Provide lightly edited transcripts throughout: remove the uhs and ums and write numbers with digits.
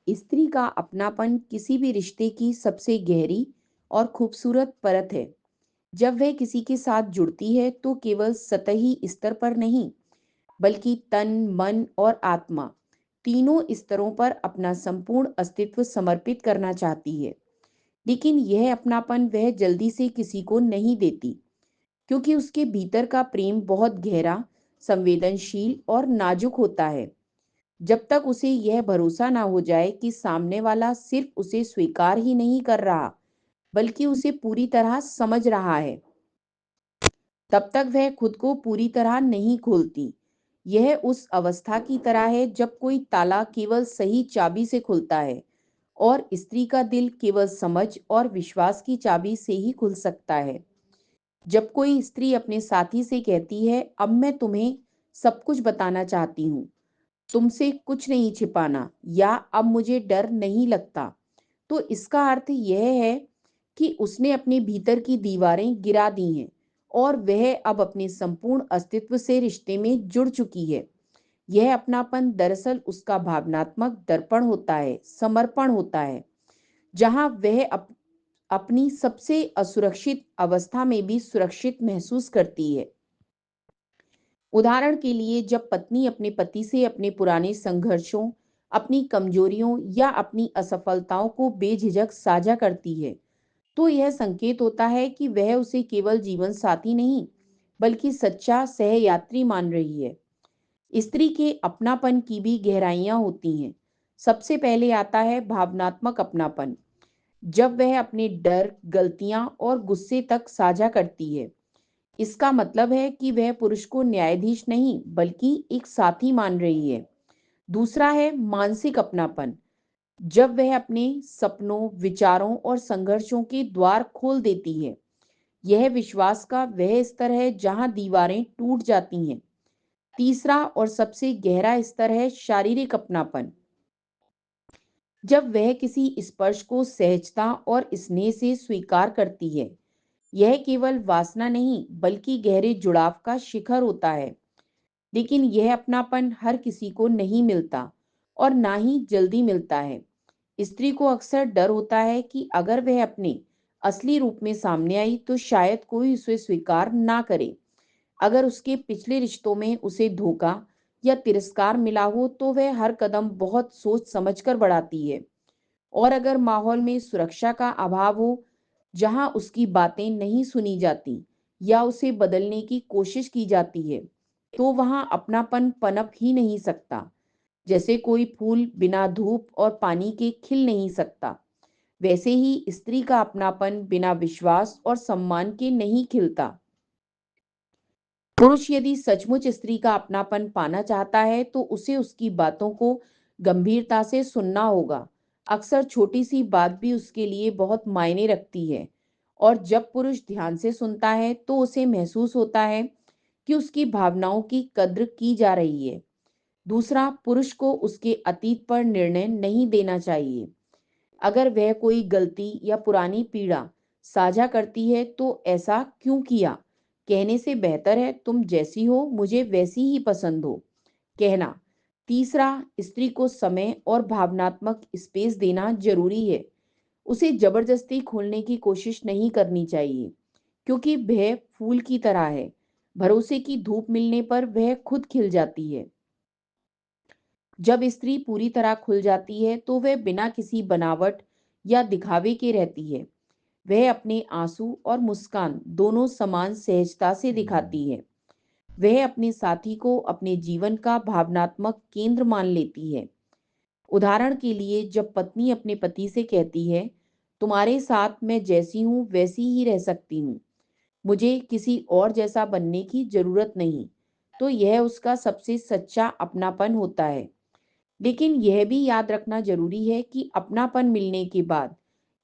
स्त्री का अपनापन किसी भी रिश्ते की सबसे गहरी और खूबसूरत परत है। जब वह किसी के साथ जुड़ती है तो केवल सतही स्तर पर नहीं, बल्कि तन, मन और आत्मा तीनों स्तरों पर अपना संपूर्ण अस्तित्व समर्पित करना चाहती है। लेकिन यह अपनापन वह जल्दी से किसी को नहीं देती, क्योंकि उसके भीतर का प्रेम बहुत गहरा, संवेदनशील और नाजुक होता है। जब तक उसे यह भरोसा ना हो जाए कि सामने वाला सिर्फ उसे स्वीकार ही नहीं कर रहा, बल्कि उसे पूरी तरह समझ रहा है, तब तक वह खुद को पूरी तरह नहीं खोलती। यह उस अवस्था की तरह है जब कोई ताला केवल सही चाबी से खुलता है, और स्त्री का दिल केवल समझ और विश्वास की चाबी से ही खुल सकता है। जब कोई स्त्री अपने साथी से कहती है, अब मैं तुम्हें सब कुछ बताना चाहती हूँ, तुमसे कुछ नहीं छिपाना, या अब मुझे डर नहीं लगता, तो इसका अर्थ यह है कि उसने अपने भीतर की दीवारें गिरा दी हैं और वह अब अपने संपूर्ण अस्तित्व से रिश्ते में जुड़ चुकी है। यह अपनापन दरअसल उसका भावनात्मक दर्पण होता है, समर्पण होता है, जहां वह अपनी सबसे असुरक्षित अवस्था में भी सुरक्षित महसूस करती है। उदाहरण के लिए, जब पत्नी अपने पति से अपने पुराने संघर्षों, अपनी कमजोरियों या अपनी असफलताओं को बेझिझक साझा करती है, तो यह संकेत होता है कि वह उसे केवल जीवन साथी नहीं, बल्कि सच्चा सहयात्री मान रही है। स्त्री के अपनापन की भी गहराइयां होती हैं। सबसे पहले आता है भावनात्मक अपनापन, जब वह अपने डर, गलतियां और गुस्से तक साझा करती है। इसका मतलब है कि वह पुरुष को न्यायाधीश नहीं, बल्कि एक साथी मान रही है। दूसरा है मानसिक अपनापन, जब वह अपने सपनों, विचारों और संघर्षों के द्वार खोल देती है। यह विश्वास का वह स्तर है जहां दीवारें टूट जाती हैं। तीसरा और सबसे गहरा स्तर है शारीरिक अपनापन, जब वह किसी स्पर्श को सहजता और स्नेह से स्वीकार करती है। यह केवल वासना नहीं, बल्कि गहरे जुड़ाव का शिखर होता है। लेकिन यह अपनापन हर किसी को नहीं मिलता, और ना ही जल्दी मिलता है। स्त्री को अक्सर डर होता है कि अगर वह अपने असली रूप में सामने आई तो शायद कोई उसे स्वीकार ना करे। अगर उसके पिछले रिश्तों में उसे धोखा या तिरस्कार मिला हो तो वह हर कदम बहुत सोच समझकर बढ़ाती है। और अगर माहौल में सुरक्षा का अभाव हो, जहां उसकी बातें नहीं सुनी जाती या उसे बदलने की कोशिश की जाती है, तो वहां अपनापन पनप ही नहीं सकता। जैसे कोई फूल बिना धूप और पानी के खिल नहीं सकता, वैसे ही स्त्री का अपनापन बिना विश्वास और सम्मान के नहीं खिलता। पुरुष यदि सचमुच स्त्री का अपनापन पाना चाहता है तो उसे उसकी बातों को गंभीरता से सुनना होगा। अक्सर छोटी सी बात भी उसके लिए बहुत मायने रखती है, और जब पुरुष ध्यान से सुनता है तो उसे महसूस होता है कि उसकी भावनाओं की कद्र की जा रही है। दूसरा, पुरुष को उसके अतीत पर निर्णय नहीं देना चाहिए। अगर वह कोई गलती या पुरानी पीड़ा साझा करती है तो ऐसा क्यों किया कहने से बेहतर है, तुम जैसी हो मुझे वैसी ही पसंद हो कहना। तीसरा, स्त्री को समय और भावनात्मक स्पेस देना जरूरी है। उसे जबरदस्ती खोलने की कोशिश नहीं करनी चाहिए, क्योंकि वह फूल की तरह है। भरोसे की धूप मिलने पर वह खुद खिल जाती है। जब स्त्री पूरी तरह खुल जाती है तो वह बिना किसी बनावट या दिखावे के रहती है। वह अपने आंसू और मुस्कान दोनों समान सहजता से दिखाती है। वह अपने साथी को अपने जीवन का भावनात्मक केंद्र मान लेती है। उदाहरण के लिए, जब पत्नी अपने पति से कहती है, तुम्हारे साथ मैं जैसी हूँ वैसी ही रह सकती हूँ, मुझे किसी और जैसा बनने की जरूरत नहीं, तो यह उसका सबसे सच्चा अपनापन होता है। लेकिन यह भी याद रखना जरूरी है कि अपनापन मिलने के बाद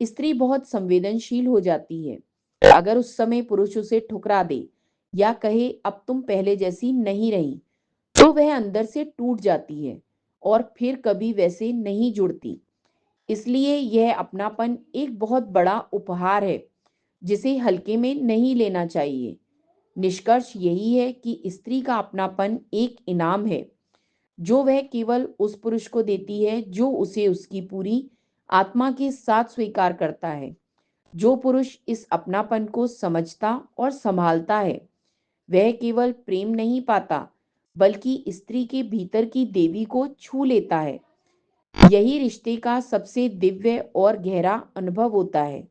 स्त्री बहुत संवेदनशील हो जाती है। अगर उस समय पुरुष उसे ठुकरा दे या कहे अब तुम पहले जैसी नहीं रही, तो वह अंदर से टूट जाती है और फिर कभी वैसे नहीं जुड़ती। इसलिए यह अपनापन एक बहुत बड़ा उपहार है, जिसे हल्के में नहीं लेना चाहिए। निष्कर्ष यही है कि स्त्री का अपनापन एक इनाम है, जो वह केवल उस पुरुष को देती है जो उसे उसकी पूरी आत्मा के साथ स्वीकार करता है। जो पुरुष इस अपनापन को समझता और संभालता है, वह केवल प्रेम नहीं पाता, बल्कि स्त्री के भीतर की देवी को छू लेता है। यही रिश्ते का सबसे दिव्य और गहरा अनुभव होता है।